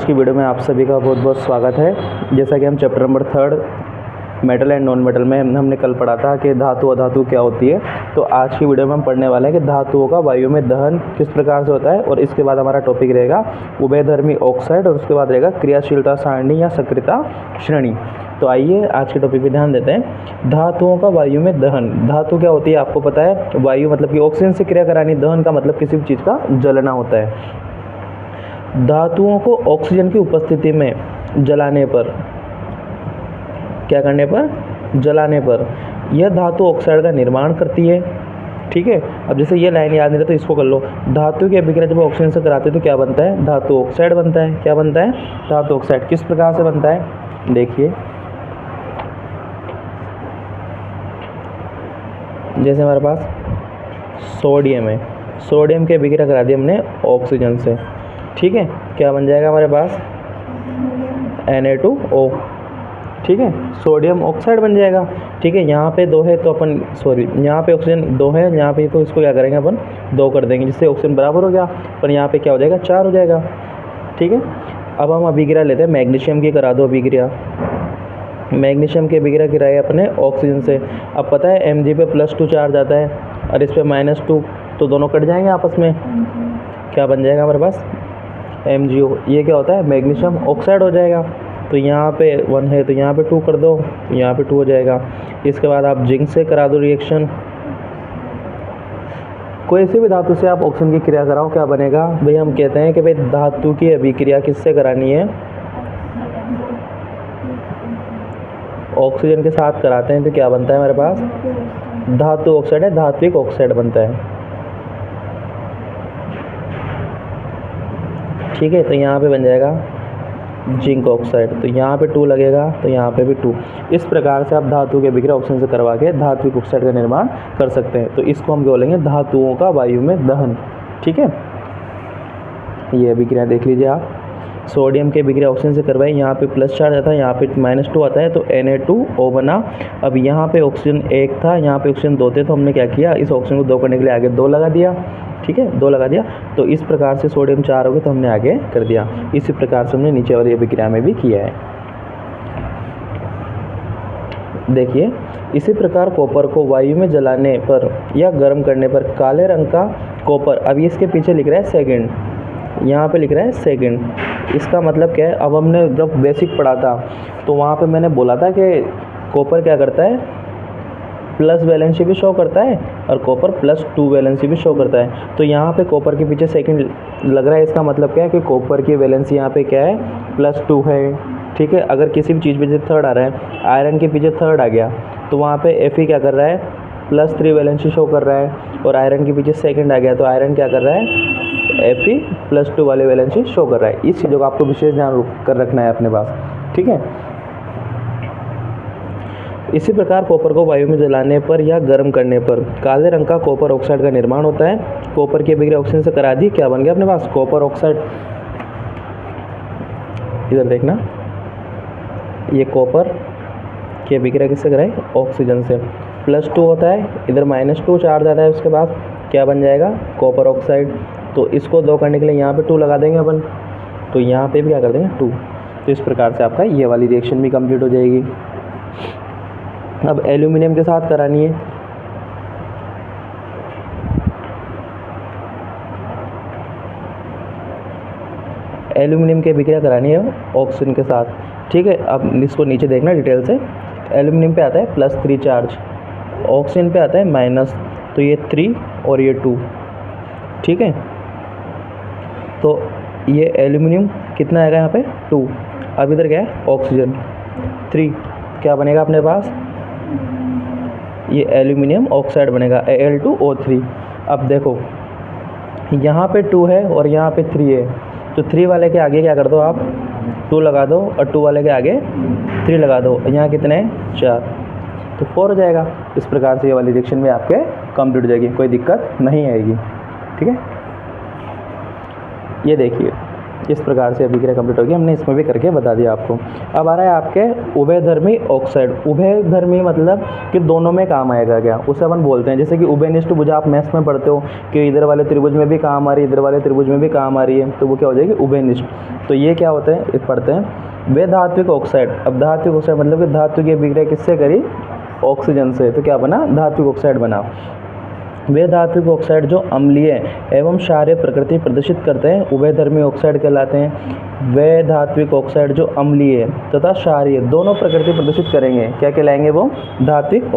आज की वीडियो में आप सभी का बहुत बहुत स्वागत है। जैसा कि हम chapter number 3 metal and non metal में हमने कल पढ़ा था कि धातु अधातु क्या होती है। तो आज की वीडियो में हम पढ़ने वाले हैं कि धातुओं का वायु में दहन किस प्रकार से होता है, और इसके बाद हमारा टॉपिक रहेगा उभयधर्मी ऑक्साइड, और उसके बाद रहेगा क्रियाशीलता सारणी या सक्रियता श्रेणी। तो आइए आज के टॉपिक पे ध्यान देते हैं। धातुओं का वायु में दहन। धातु क्या होती है आपको पता है। वायु मतलब कि ऑक्सीजन से क्रिया करानी, दहन का मतलब किसी भी चीज़ का जलना होता है। धातुओं को ऑक्सीजन की उपस्थिति में जलाने पर, क्या करने पर, जलाने पर यह धातु ऑक्साइड का निर्माण करती है। ठीक है। अब जैसे ये लाइन याद नहीं रहा तो इसको कर लो। धातु की अभिक्रिया जब ऑक्सीजन से कराते हैं तो क्या बनता है, धातु ऑक्साइड बनता है। क्या बनता है, धातु ऑक्साइड। किस प्रकार से बनता है देखिए, जैसे हमारे पास सोडियम है, सोडियम की अभिक्रिया करा दी हमने ऑक्सीजन से। ठीक है, क्या बन जाएगा हमारे पास, Na2O। ठीक है, सोडियम ऑक्साइड बन जाएगा। ठीक है, यहाँ पे 2 है तो अपन यहाँ पे ऑक्सीजन 2 है, यहाँ पे तो इसको क्या करेंगे अपन 2 कर देंगे, जिससे ऑक्सीजन बराबर हो गया। पर यहाँ पे क्या हो जाएगा, 4 हो जाएगा। ठीक है, अब हम अभिक्रिया लेते हैं मैग्नीशियम की, करा दो अभिक्रिया। मैग्नीशियम की अभिक्रिया कराई अपने ऑक्सीजन से। अब पता है Mg पे +2 चार्ज आता है और इस पे -2, तो दोनों कट जाएंगे आपस में। क्या बन जाएगा हमारे पास, MgO। ये क्या होता है, मैग्नीशियम ऑक्साइड हो जाएगा। तो यहाँ पे 1 है तो यहाँ पे 2 कर दो, यहाँ पे 2 हो जाएगा। इसके बाद आप जिंक से करा दो रिएक्शन। कोई सी भी धातु से आप ऑक्सीजन की क्रिया कराओ, क्या बनेगा भाई, हम कहते हैं कि भाई धातु की अभिक्रिया किससे करानी है, ऑक्सीजन के साथ कराते हैं। तो क्या बनता है हमारे पास, धातु ऑक्साइड है, धात्विक ऑक्साइड बनता है। ठीक है, तो यहाँ पे बन जाएगा जिंक ऑक्साइड। तो यहाँ पे 2 लगेगा तो यहाँ पे भी 2। इस प्रकार से आप धातु के अभिक्रिया ऑक्सीजन से करवा के धात्विक ऑक्साइड का निर्माण कर सकते हैं। तो इसको हम बोलेंगे धातुओं का वायु में दहन। ठीक है, ये अभिक्रिया देख लीजिए आप। सोडियम के अभिक्रिया ऑक्सीजन से करवाई, यहाँ पे प्लस चार्ज आता है, यहाँ पे -2 आता है, तो Na2O बना। अब यहाँ पे ऑक्सीजन 1 था, यहाँ पे ऑक्सीजन 2 थे, तो हमने क्या किया, इस ऑक्सीजन को 2 करने के लिए आगे 2 लगा दिया। ठीक है, 2 लगा दिया। तो इस प्रकार से सोडियम 4 हो गए तो हमने आगे कर दिया। इसी प्रकार से हमने नीचे वाली अभिक्रिया में भी किया है। देखिए, इसी प्रकार कॉपर को वायु में जलाने पर या गर्म करने पर काले रंग का कॉपर, अभी इसके पीछे लिख रहा है सेकंड, यहाँ पे लिख रहा है सेकंड। इसका मतलब क्या है, अब हमने जब बेसिक पढ़ा था तो वहाँ पे मैंने बोला था कि कॉपर क्या करता है, प्लस वैलेंसी भी शो करता है और कॉपर +2 वैलेंसी भी शो करता है। तो यहाँ पे कॉपर के पीछे सेकंड लग रहा है। इसका मतलब क्या है कि कॉपर की वैलेंसी यहाँ पे क्या है, +2 है। ठीक है, अगर किसी भी चीज़ पे जैसे 3rd आ रहा है, आयरन के पीछे 3rd आ गया तो वहाँ पे Fe क्या कर रहा है, +3 वैलेंसी शो कर रहा है। और आयरन के पीछे 2nd आ गया तो आयरन क्या कर रहा है, Fe +2 वाले वैलेंसी शो कर रहा है। इस चीज़ों का आपको विशेष ध्यान कर रखना है अपने पास। ठीक है, इसी प्रकार कॉपर को वायु में जलाने पर या गर्म करने पर काले रंग का कॉपर ऑक्साइड का निर्माण होता है। कॉपर की अभिक्रिया ऑक्सीजन से करा दी, क्या बन गया अपने पास, कॉपर ऑक्साइड। इधर देखना, ये कॉपर की अभिक्रिया किससे कराई, ऑक्सीजन से। +2 होता है, इधर -2 चार्ज आता है, उसके बाद क्या बन जाएगा, कॉपर ऑक्साइड। तो इसको 2 करने के लिए यहाँ पे 2 लगा देंगे अपन, तो यहाँ पे भी क्या कर देंगे 2। तो इस प्रकार से आपका ये वाली रिएक्शन भी कंप्लीट हो जाएगी। अब एल्यूमिनियम के साथ करानी है। एल्यूमिनियम की अभिक्रिया करानी है ऑक्सीजन के साथ। ठीक है, अब इसको नीचे देखना डिटेल से। एल्यूमिनियम पे आता है +3 चार्ज, ऑक्सीजन पे आता है माइनस, तो ये 3 और ये 2। ठीक है, तो ये एल्यूमिनियम कितना आएगा यहाँ पे, 2। अब इधर क्या है, ऑक्सीजन 3। क्या बनेगा अपने पास, ये एल्यूमिनियम ऑक्साइड बनेगा, Al2O3। अब देखो यहाँ पे 2 है और यहाँ पे 3 है, तो 3 वाले के आगे क्या कर दो आप, 2 लगा दो, और 2 वाले के आगे 3 लगा दो। यहाँ कितने हैं, 4, तो 4 हो जाएगा। इस प्रकार से ये वाली रिएक्शन में आपके कंप्लीट हो जाएगी, कोई दिक्कत नहीं आएगी। ठीक है, ये देखिए इस प्रकार से अभिक्रिया कंप्लीट होगी, हमने इसमें भी करके बता दिया आपको। अब आ रहा है आपके उभयधर्मी ऑक्साइड। उभयधर्मी मतलब कि दोनों में काम आएगा क्या, उसे अपन बोलते हैं, जैसे कि उभयनिष्ठ भुजा आप मैथ्स में पढ़ते हो कि इधर वाले त्रिभुज में भी काम आ रही है, इधर वाले त्रिभुज में भी काम आ रही है, तो वो क्या हो जाएगी उभयनिष्ठ। तो ये क्या होते हैं, पढ़ते हैं वे धात्विक ऑक्साइड। अब धात्विक ऑक्साइड मतलब कि धातु की अभिक्रिया किससे करी, ऑक्सीजन से, तो क्या बना, धात्विक ऑक्साइड बना। वे धात्विक ऑक्साइड जो अम्लीय एवं क्षारीय प्रकृति प्रदर्शित करते हैं उभयधर्मी ऑक्साइड कहलाते हैं। वे धात्विक ऑक्साइड जो अम्लीय तथा क्षारीय दोनों प्रकृति प्रदर्शित करेंगे क्या कहलाएंगे, वो धात्विक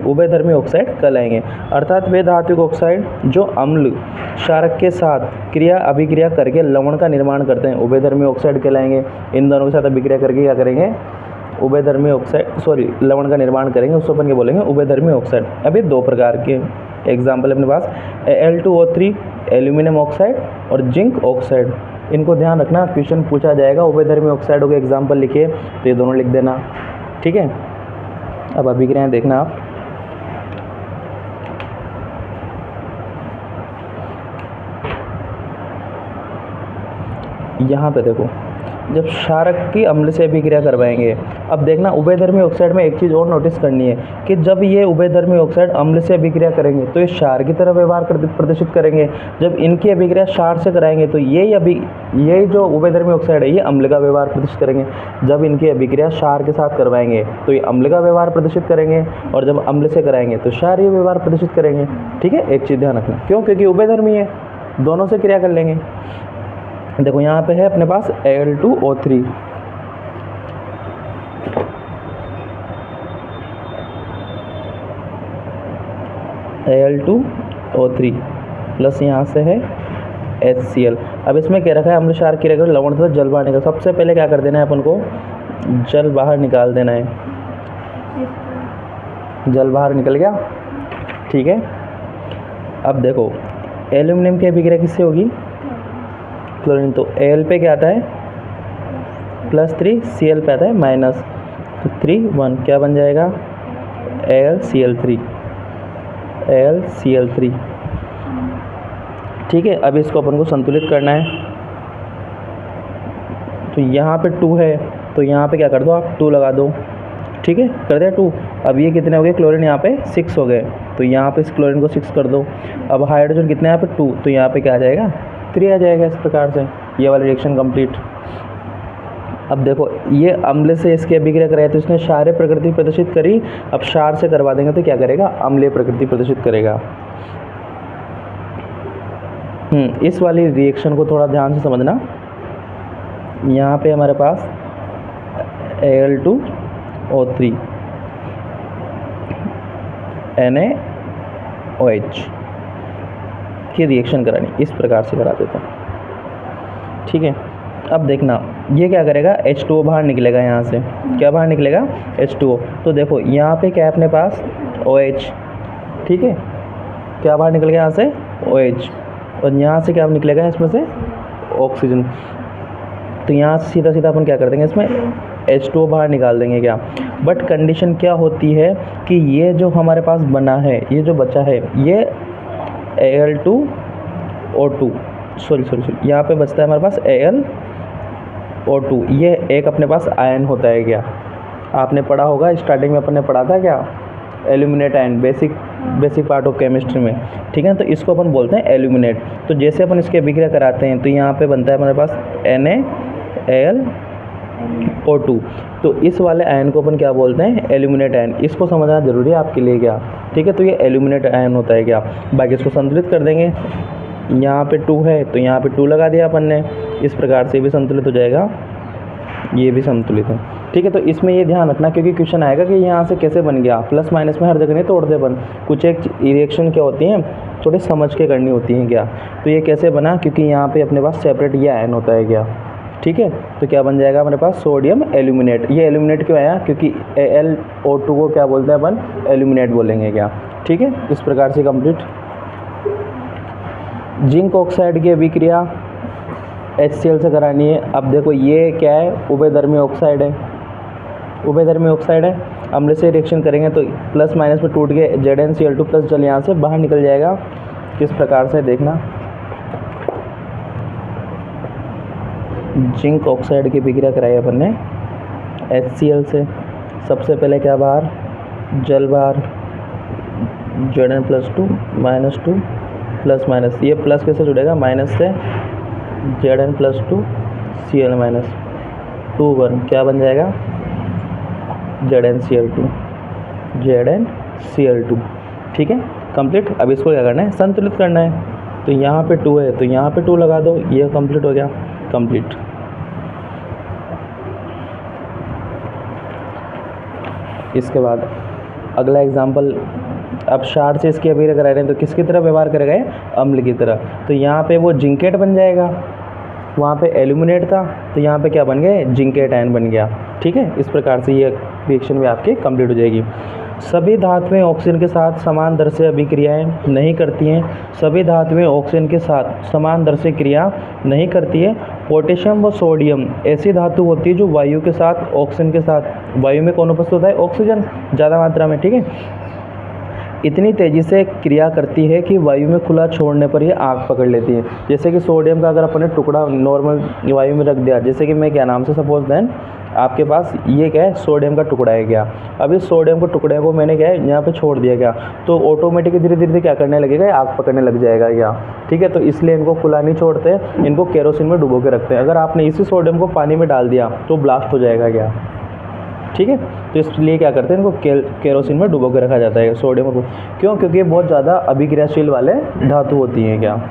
उभयधर्मी ऑक्साइड कहलाएंगे। अर्थात वे धात्विक ऑक्साइड जो अम्ल क्षारक के साथ क्रिया अभिक्रिया करके लवण का निर्माण करते हैं उभयधर्मी ऑक्साइड कहलाएंगे। इन दोनों के साथ अभिक्रिया करके क्या करेंगे, उभयधर्मी ऑक्साइड लवण का निर्माण करेंगे, उसको अपन क्या बोलेंगे, उभयधर्मी ऑक्साइड। अभी दो प्रकार के एग्जाम्पल अपने पास Al2O3 एल्यूमिनियम ऑक्साइड और जिंक ऑक्साइड। इनको ध्यान रखना, क्वेश्चन पूछा जाएगा उभयधर्मी ऑक्साइडों के एग्जाम्पल लिखिए तो ये दोनों लिख देना, ठीक है। अब अभिक्रियाएं देखना आप, यहाँ पे देखो, जब क्षारक की अम्ल से अभिक्रिया करवाएंगे। अब देखना उभयधर्मी ऑक्साइड में एक चीज़ और नोटिस करनी है कि जब ये उभयधर्मी ऑक्साइड अम्ल से अभिक्रिया करेंगे तो ये क्षार की तरह व्यवहार प्रदर्शित करेंगे। जब इनकी अभिक्रिया क्षार से कराएंगे तो ये जो उभयधर्मी ऑक्साइड है ये अम्ल का व्यवहार प्रदर्शित करेंगे। जब इनकी अभिक्रिया क्षार के साथ करवाएंगे तो ये अम्ल का व्यवहार प्रदर्शित करेंगे, और जब अम्ल से कराएंगे तो क्षारीय व्यवहार प्रदर्शित करेंगे, ठीक है। एक चीज़ ध्यान रखना, क्यों, क्योंकि उभयधर्मी है, दोनों से क्रिया कर लेंगे। देखो यहाँ पे है अपने पास Al2O3, Al2O3 प्लस यहाँ से है HCl। अब इसमें क्या रखा है, अम्ल क्षार क्रिया कर लवण तथा जल बाहर निकल। सबसे पहले क्या कर देना है अपन को, जल बाहर निकाल देना है। जल बाहर निकल गया, ठीक है। अब देखो एल्यूमिनियम की अभिक्रिया किससे होगी, क्लोरीन, तो Al पे क्या आता है +3, Cl पे आता है -, तो 3 1 क्या बन जाएगा AlCl3, ठीक है। अब इसको अपन को संतुलित करना है, तो यहाँ पे 2 है तो यहाँ पे क्या कर दो आप 2 लगा दो, ठीक है, कर दिया 2। अब ये कितने हो गए, क्लोरीन यहाँ पे 6 हो गए, तो यहाँ पे इस क्लोरीन को 6 कर दो। अब हाइड्रोजन कितने यहाँ पे 2, तो यहाँ पे क्या आ जाएगा 3 आ जाएगा। इस प्रकार से ये वाला रिएक्शन कंप्लीट। अब देखो ये अम्ल से इसकी अभिक्रिया कराई तो इसने क्षारीय प्रकृति प्रदर्शित करी। अब क्षार से करवा देंगे तो क्या करेगा, अम्लीय प्रकृति प्रदर्शित करेगा। इस वाली रिएक्शन को थोड़ा ध्यान से समझना। यहाँ पे हमारे पास Al2O3 NaOH की रिएक्शन करानी, इस प्रकार से करा देते हैं, ठीक है। अब देखना ये क्या करेगा, H2O बाहर निकलेगा, यहाँ से क्या बाहर निकलेगा H2O। तो देखो यहाँ पे क्या है अपने पास OH, ठीक है, क्या बाहर निकल गया यहाँ से OH, और यहाँ से क्या निकलेगा इसमें से ऑक्सीजन। तो यहाँ से सीधा सीधा अपन क्या कर देंगे, इसमें H2O बाहर निकाल देंगे क्या। बट कंडीशन क्या होती है कि ये जो हमारे पास बना है, ये जो बचा है ये Al2O2 सॉरी यहाँ पे बचता है हमारे पास AlO2। ये एक अपने पास आयन होता है क्या, आपने पढ़ा होगा स्टार्टिंग में अपन ने पढ़ा था क्या, aluminate ion, basic part of chemistry में, ठीक है। तो इसको अपन बोलते हैं एल्यूमिनेट। तो जैसे अपन इसकी अभिक्रिया कराते हैं तो यहाँ पे बनता है हमारे पास NaAlO2। तो इस वाले आयन को अपन क्या बोलते हैं, एल्यूमिनेट आयन। इसको समझना जरूरी है आपके लिए क्या, ठीक है। तो ये एल्यूमिनेट आयन होता है क्या। बाकी इसको संतुलित कर देंगे, यहाँ पे 2 है तो यहाँ पे 2 लगा दिया अपन ने, इस प्रकार से भी संतुलित हो जाएगा, ये भी संतुलित है, ठीक है। तो इसमें ये ध्यान रखना क्योंकि क्वेश्चन आएगा कि यहाँ से कैसे बन गया, प्लस माइनस में हर जगह नहीं तोड़ दे अपन। कुछ एक रिएक्शन क्या होती हैं थोड़ी समझ के करनी होती हैं क्या। तो ये कैसे बना, क्योंकि यहाँ पे अपने पास सेपरेट ये आयन होता है क्या, ठीक है। तो क्या बन जाएगा हमारे पास सोडियम एल्यूमिनेट। ये एल्यूमिनेट क्यों आया, क्योंकि AlO2 को क्या बोलते हैं अपन, एल्यूमिनेट बोलेंगे क्या, ठीक है। इस प्रकार से कंप्लीट। जिंक ऑक्साइड की अभिक्रिया HCl से करानी है। अब देखो ये क्या है, उभयधर्मी ऑक्साइड है, उभयधर्मी ऑक्साइड है। अम्ल से रिएक्शन करेंगे तो प्लस माइनस में टूट के ZnCl2 प्लस जल यहाँ से बाहर निकल जाएगा। किस प्रकार से देखना, जिंक ऑक्साइड की अभिक्रिया कराई अपन ने HCl से। सबसे पहले क्या बाहर, जल बाहर, Zn+2 -2 प्लस माइनस, ये प्लस कैसे जुड़ेगा, माइनस से Zn+2 Cl -2 1 क्या बन जाएगा, ZnCl2। ठीक है, कंप्लीट। अब इसको क्या करना है, संतुलित करना है। तो यहाँ पे 2 है तो यहाँ पे 2 लगा दो, ये कंप्लीट हो गया, कंप्लीट। इसके बाद अगला एग्जाम्पल, अब क्षार से इसकी अभिक्रिया करा रहे हैं तो किसकी तरह व्यवहार करेगा, अम्ल की तरह। तो यहाँ पे वो जिंकेट बन जाएगा, वहाँ पे एल्यूमिनेट था तो यहाँ पे क्या बन गए, जिंकेट आयन बन गया। ठीक है, इस प्रकार से ये रिएक्शन भी आपकी कंप्लीट हो जाएगी। सभी धातुएं ऑक्सीजन के साथ समान दर से अभिक्रियाएं नहीं करती हैं। सभी धातुएं ऑक्सीजन के साथ समान दर से क्रिया नहीं करती है। पोटेशियम व सोडियम ऐसी धातु होती है जो वायु के साथ, ऑक्सीजन के साथ, वायु में कौन उपस्थित होता है, ऑक्सीजन ज़्यादा मात्रा में। ठीक है, इतनी तेज़ी से क्रिया करती है कि वायु में खुला छोड़ने पर ये आग पकड़ लेती है। जैसे कि सोडियम का अगर अपने टुकड़ा नॉर्मल वायु में रख दिया, जैसे कि मैं क्या नाम से सपोज दें आपके पास ये क्या है, सोडियम का टुकड़ा है क्या, अब इस सोडियम के टुकड़े को मैंने क्या है यहाँ पे छोड़ दिया क्या, तो ऑटोमेटिक धीरे धीरे क्या करने लगेगा, आग पकड़ने लग जाएगा क्या। ठीक है, तो इसलिए इनको खुला नहीं छोड़ते, इनको केरोसिन में डुबो के रखते हैं। अगर आपने इसी सोडियम को पानी में डाल दिया तो ब्लास्ट हो जाएगा क्या। ठीक है, तो इसलिए क्या करते हैं, इनको केरोसिन में डुबो के रखा जाता है सोडियम को। क्यों, क्योंकि ये बहुत ज़्यादा अभिक्रियाशील वाले धातु होती हैं क्या,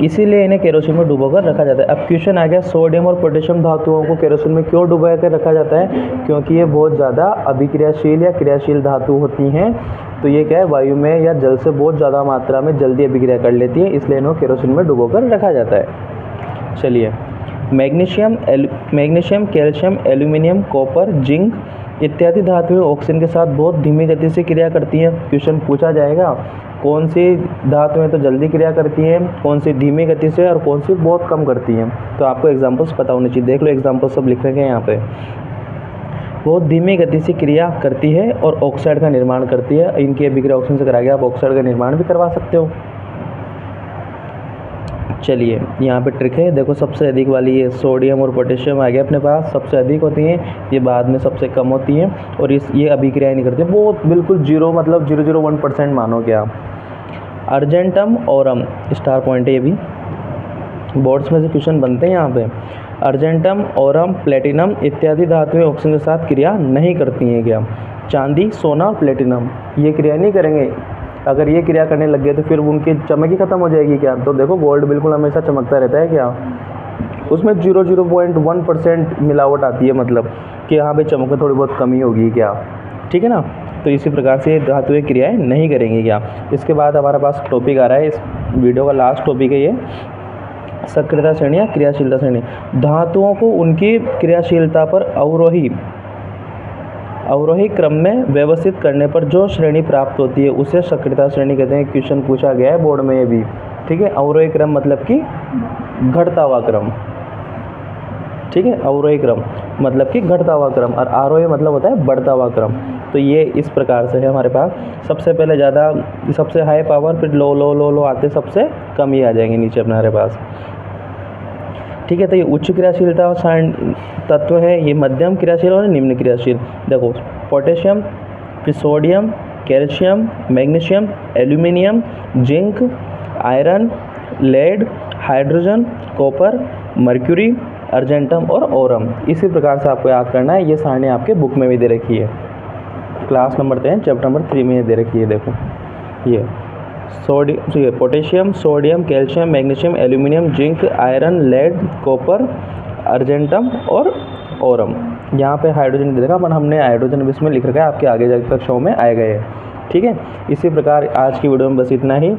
इसीलिए इन्हें केरोसिन में डुबो कर रखा जाता है। अब क्वेश्चन आ गया, सोडियम और पोटेशियम धातुओं को केरोसिन में क्यों डुबो कर रखा जाता है, क्योंकि ये बहुत ज़्यादा अभिक्रियाशील या क्रियाशील धातु होती हैं। तो ये क्या है, वायु में या जल से बहुत ज़्यादा मात्रा में जल्दी अभिक्रिया कर लेती है, इसलिए इन्हें केरोसिन में डुबो कर रखा जाता है। चलिए, magnesium, calcium, aluminium, copper, zinc इत्यादि धातुएं ऑक्सीजन के साथ बहुत धीमी गति से क्रिया करती हैं। क्वेश्चन पूछा जाएगा कौन सी धातुएं तो जल्दी क्रिया करती हैं, कौन सी धीमी गति से और कौन सी बहुत कम करती हैं। तो आपको एग्जांपल्स पता होने चाहिए। देख लो एग्जांपल सब लिख रखे हैं यहाँ पे। बहुत धीमी गति से क्रिया करती है और ऑक्साइड का निर्माण करती है। इनकी अभिक्रिया ऑक्सीजन से करा के आप ऑक्साइड का निर्माण भी करवा सकते हो। चलिए, यहाँ पे ट्रिक है, देखो सबसे अधिक वाली ये सोडियम और पोटेशियम आ गया अपने पास, सबसे अधिक होती हैं, ये बाद में सबसे कम होती हैं और ये अभिक्रिया नहीं करती, बहुत बिल्कुल जीरो, मतलब 0.01% मानो क्या। अर्जेंटम ओरम स्टार पॉइंट है, ये भी बोर्ड्स में से क्वेश्चन बनते हैं यहाँ पे। अर्जेंटम, ओरम, प्लेटिनम इत्यादि धातुएं ऑक्सीजन के साथ क्रिया नहीं करती हैं क्या। चांदी, सोना और प्लेटिनम ये क्रिया नहीं करेंगे। अगर ये क्रिया करने लग गए तो फिर उनकी चमक ही खत्म हो जाएगी क्या। तो देखो गोल्ड बिल्कुल हमेशा चमकता रहता है क्या, उसमें 0.01% मिलावट आती है, मतलब कि यहाँ पे चमक में थोड़ी बहुत कमी होगी क्या। ठीक है ना, तो इसी प्रकार से धातुएं क्रियाएं नहीं करेंगी क्या। इसके बाद हमारे पास टॉपिक आ रहा है, इस वीडियो का लास्ट टॉपिक है ये, सक्रियता श्रेणी या क्रियाशीलता श्रेणी। धातुओं को उनकी क्रियाशीलता पर अवरोही क्रम में व्यवस्थित करने पर जो श्रेणी प्राप्त होती है उसे सक्रियता श्रेणी कहते हैं। क्वेश्चन पूछा गया है बोर्ड में ये भी। ठीक है, अवरोही क्रम मतलब कि घटता हुआ क्रम। ठीक है, अवरोही क्रम मतलब कि घटता हुआ क्रम, और आरोही मतलब होता है बढ़ता हुआ क्रम। तो ये इस प्रकार से है हमारे पास, सबसे पहले ज़्यादा, सबसे हाई पावर, फिर लो लो लो लो आते सबसे कम ही आ जाएंगे नीचे हमारे पास। ठीक है, तो ये उच्च क्रियाशीलता तत्व है, ये मध्यम क्रियाशील और निम्न क्रियाशील। देखो पोटेशियम, फिर sodium, calcium, magnesium, aluminium, zinc, iron, lead, hydrogen, copper, mercury, argentum और ओरम। इसी प्रकार से आपको याद करना है। ये सारणी आपके बुक में भी दे रखी है, क्लास नंबर 10 चैप्टर नंबर 3 में दे रखी है। देखो ये potassium, sodium, calcium, magnesium, aluminium, zinc, iron, lead, copper, argentum और ओरम। यहाँ पे हाइड्रोजन दे देगा, पर हमने हाइड्रोजन भी इसमें लिख रखा है, आपके आगे जाकर कक्षाओं में आएगा ये। ठीक है, इसी प्रकार आज की वीडियो में बस इतना ही।